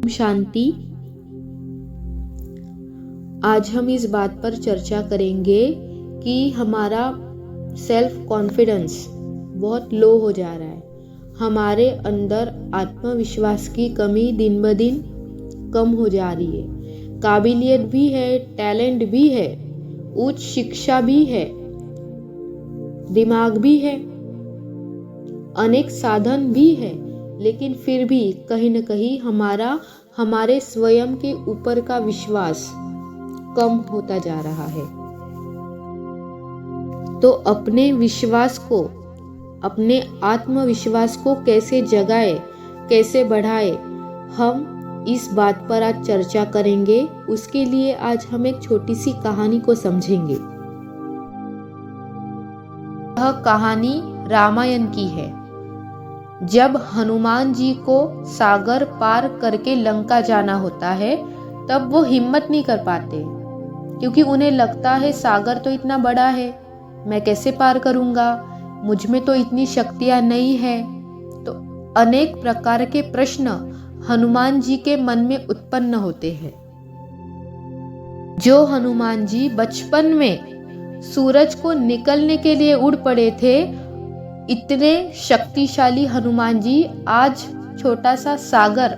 शांति। आज हम इस बात पर चर्चा करेंगे कि हमारा सेल्फ कॉन्फिडेंस बहुत लो हो जा रहा है। हमारे अंदर आत्मविश्वास की कमी दिन ब दिन कम हो जा रही है। काबिलियत भी है, टैलेंट भी है, उच्च शिक्षा भी है, दिमाग भी है, अनेक साधन भी है, लेकिन फिर भी कहीं न कहीं हमारे स्वयं के ऊपर का विश्वास कम होता जा रहा है। तो अपने विश्वास को, अपने आत्मविश्वास को कैसे जगाए, कैसे बढ़ाए, हम इस बात पर आज चर्चा करेंगे। उसके लिए आज हम एक छोटी सी कहानी को समझेंगे। यह कहानी रामायण की है। जब हनुमान जी को सागर पार करके लंका जाना होता है, तब वो हिम्मत नहीं कर पाते, क्योंकि उन्हें लगता है सागर तो इतना बड़ा है, मैं कैसे पार करूंगा, मुझ में तो इतनी शक्तियां नहीं है। तो अनेक प्रकार के प्रश्न हनुमान जी के मन में उत्पन्न होते हैं। जो हनुमान जी बचपन में सूरज को निकलने के लिए उड़ पड़े थे, इतने शक्तिशाली हनुमान जी आज छोटा सा सागर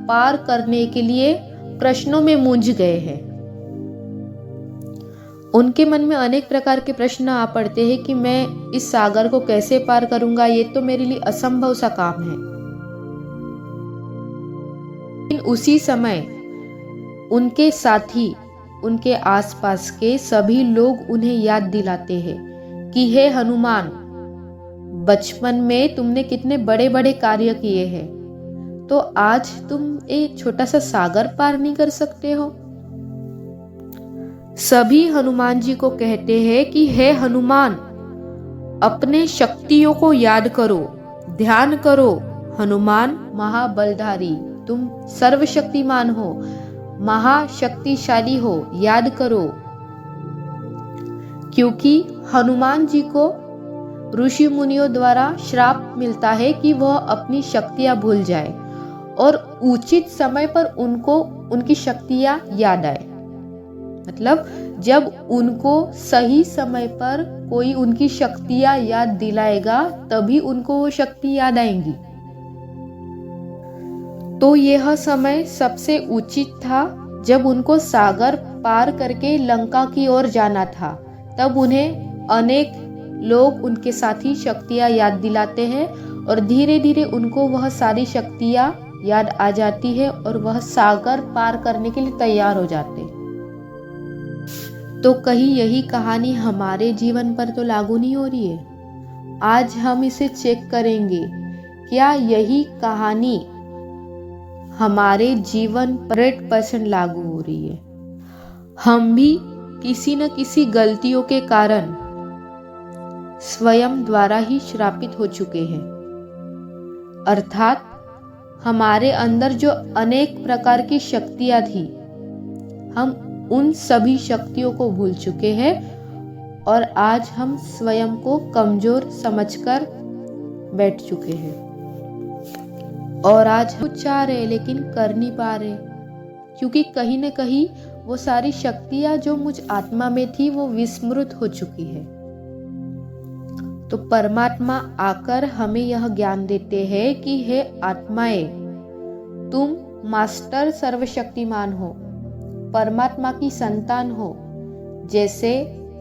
पार करने के लिए प्रश्नों में मूंझ गए हैं। उनके मन में अनेक प्रकार के प्रश्न आ पड़ते हैं कि मैं इस सागर को कैसे पार करूंगा, ये तो मेरे लिए असंभव सा काम है। लेकिन उसी समय उनके साथी, उनके आसपास के सभी लोग उन्हें याद दिलाते हैं कि हे हनुमान, बचपन में तुमने कितने बड़े बड़े कार्य किए हैं, तो आज तुम एक छोटा सा सागर पार नहीं कर सकते हो। सभी हनुमान जी को कहते हैं कि हे हनुमान, अपने शक्तियों को याद करो, ध्यान करो। हनुमान महाबलधारी, तुम सर्वशक्तिमान हो, महाशक्तिशाली हो, याद करो। क्योंकि हनुमान जी को ऋषि मुनियों द्वारा श्राप मिलता है कि वह अपनी शक्तियां भूल जाए और उचित समय पर उनको उनकी शक्तियां याद आए। मतलब जब उनको सही समय पर कोई उनकी शक्तियां याद दिलाएगा, तभी उनको वो शक्ति याद आएंगी। तो यह समय सबसे उचित था जब उनको सागर पार करके लंका की ओर जाना था। तब उन्हें अनेक लोग, उनके साथी शक्तियां याद दिलाते हैं और धीरे धीरे उनको वह सारी शक्तियां याद आ जाती है और वह सागर पार करने के लिए तैयार हो जाते हैं। तो कहीं यही कहानी हमारे जीवन पर तो लागू नहीं हो रही है? आज हम इसे चेक करेंगे, क्या यही कहानी हमारे जीवन पर 100% लागू हो रही है? हम भी किसी न किसी गलतियों के कारण स्वयं द्वारा ही श्रापित हो चुके हैं। अर्थात हमारे अंदर जो अनेक प्रकार की शक्तियां थी, हम उन सभी शक्तियों को भूल चुके हैं और आज हम स्वयं को कमजोर समझकर बैठ चुके हैं। और आज हम चाह रहे लेकिन कर नहीं पा रहे, क्योंकि कहीं न कहीं वो सारी शक्तियां जो मुझ आत्मा में थी वो विस्मृत हो चुकी है। तो परमात्मा आकर हमें यह ज्ञान देते हैं कि हे आत्माएं, तुम मास्टर सर्वशक्तिमान हो, परमात्मा की संतान हो। जैसे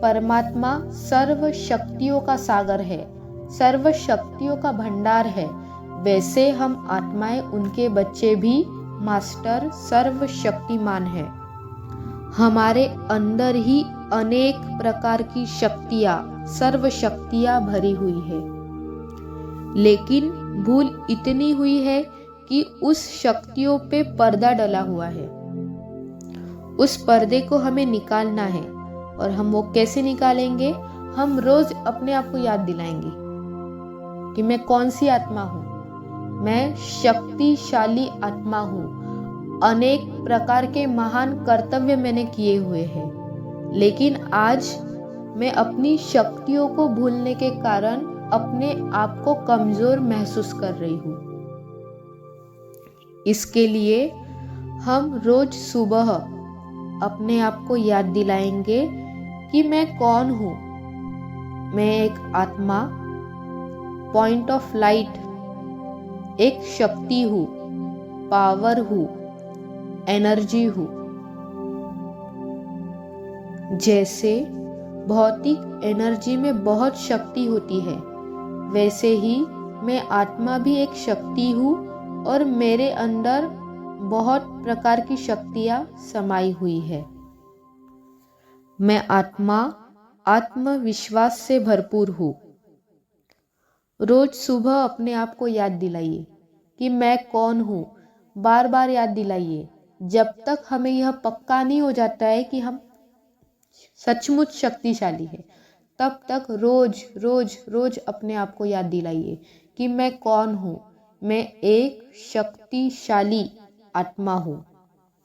परमात्मा सर्व शक्तियों का सागर है, सर्व शक्तियों का भंडार है, वैसे हम आत्माएं, उनके बच्चे भी मास्टर सर्वशक्तिमान है। हमारे अंदर ही अनेक प्रकार की शक्तियां, सर्व शक्तियां भरी हुई है, लेकिन भूल इतनी हुई है कि उस शक्तियों पे पर्दा डला हुआ है। उस पर्दे को हमें निकालना है। और हम वो कैसे निकालेंगे? हम रोज अपने आप को याद दिलाएंगे कि मैं कौन सी आत्मा हूँ। मैं शक्तिशाली आत्मा हूँ, अनेक प्रकार के महान कर्तव्य मैंने किए हुए हैं, लेकिन आज मैं अपनी शक्तियों को भूलने के कारण अपने आप को कमजोर महसूस कर रही हूँ। इसके लिए हम रोज सुबह अपने आप को याद दिलाएंगे कि मैं कौन हूँ। मैं एक आत्मा, पॉइंट ऑफ लाइट, एक शक्ति हूँ, पावर हूँ, एनर्जी हूँ। जैसे भौतिक एनर्जी में बहुत शक्ति होती है, वैसे ही मैं आत्मा भी एक शक्ति हूँ और मेरे अंदर बहुत प्रकार की शक्तियाँ समाई हुई है। मैं आत्मा आत्मविश्वास से भरपूर हूँ। रोज सुबह अपने आप को याद दिलाइए कि मैं कौन हूँ। बार बार याद दिलाइए जब तक हमें यह पक्का नहीं हो जाता है कि हम सचमुच शक्तिशाली है, तब तक रोज रोज रोज अपने आप को याद दिलाइए कि मैं कौन हूँ। मैं एक शक्तिशाली आत्मा हूँ,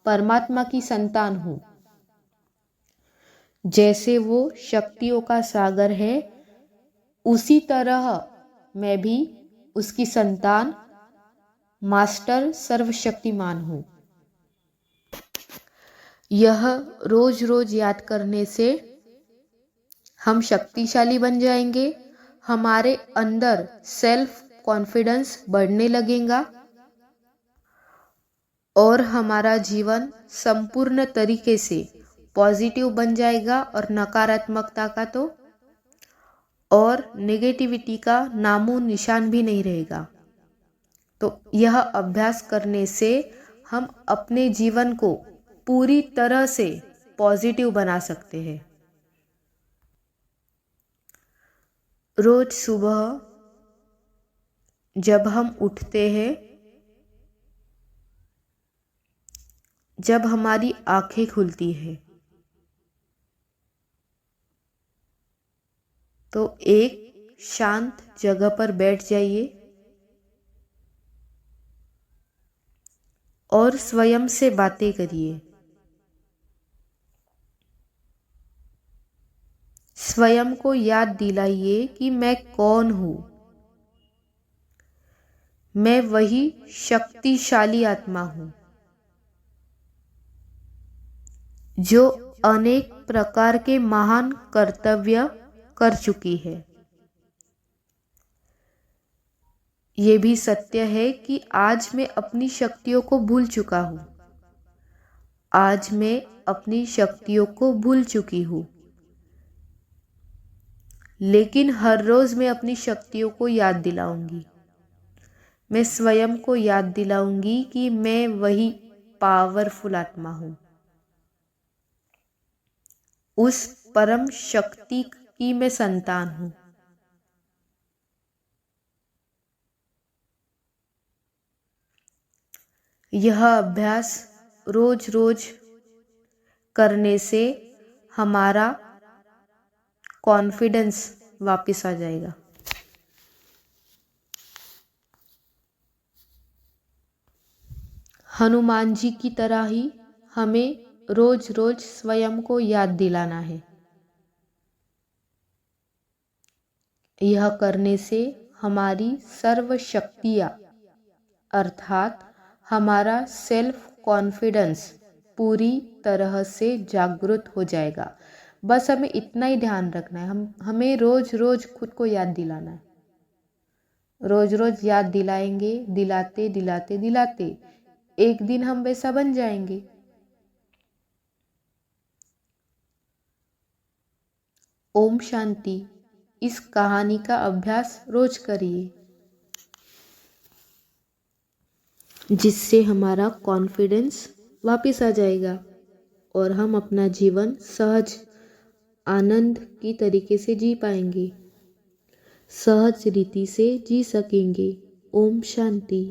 परमात्मा की संतान हूँ। जैसे वो शक्तियों का सागर है, उसी तरह मैं भी उसकी संतान, मास्टर सर्वशक्तिमान हूँ। यह रोज रोज याद करने से हम शक्तिशाली बन जाएंगे। हमारे अंदर सेल्फ कॉन्फिडेंस बढ़ने लगेगा और हमारा जीवन संपूर्ण तरीके से पॉजिटिव बन जाएगा और नकारात्मकता का तो और नेगेटिविटी का नामो निशान भी नहीं रहेगा। तो यह अभ्यास करने से हम अपने जीवन को पूरी तरह से पॉजिटिव बना सकते हैं। रोज सुबह जब हम उठते हैं, जब हमारी आंखें खुलती है, तो एक शांत जगह पर बैठ जाइए और स्वयं से बातें करिए। स्वयं को याद दिलाइए कि मैं कौन हूँ। मैं वही शक्तिशाली आत्मा हूँ जो अनेक प्रकार के महान कर्तव्य कर चुकी है। ये भी सत्य है कि आज मैं अपनी शक्तियों को भूल चुका हूँ। आज मैं अपनी शक्तियों को भूल चुकी हूँ, लेकिन हर रोज मैं अपनी शक्तियों को याद दिलाऊंगी। मैं स्वयं को याद दिलाऊंगी कि मैं वही पावरफुल आत्मा हूँ, उस परम शक्ति की मैं संतान हूँ। यह अभ्यास रोज रोज करने से हमारा कॉन्फिडेंस वापस आ जाएगा। हनुमान जी की तरह ही हमें रोज रोज स्वयं को याद दिलाना है। यह करने से हमारी सर्व शक्तियाँ अर्थात हमारा सेल्फ कॉन्फिडेंस पूरी तरह से जागृत हो जाएगा। बस हमें इतना ही ध्यान रखना है, हमें रोज रोज खुद को याद दिलाना है। रोज रोज याद दिलाएंगे, दिलाते दिलाते दिलाते एक दिन हम वैसा बन जाएंगे। ओम शांति। इस कहानी का अभ्यास रोज करिए, जिससे हमारा कॉन्फिडेंस वापस आ जाएगा और हम अपना जीवन सहज आनंद की तरीके से जी पाएंगे, सहज रीति से जी सकेंगे। ओम शांति।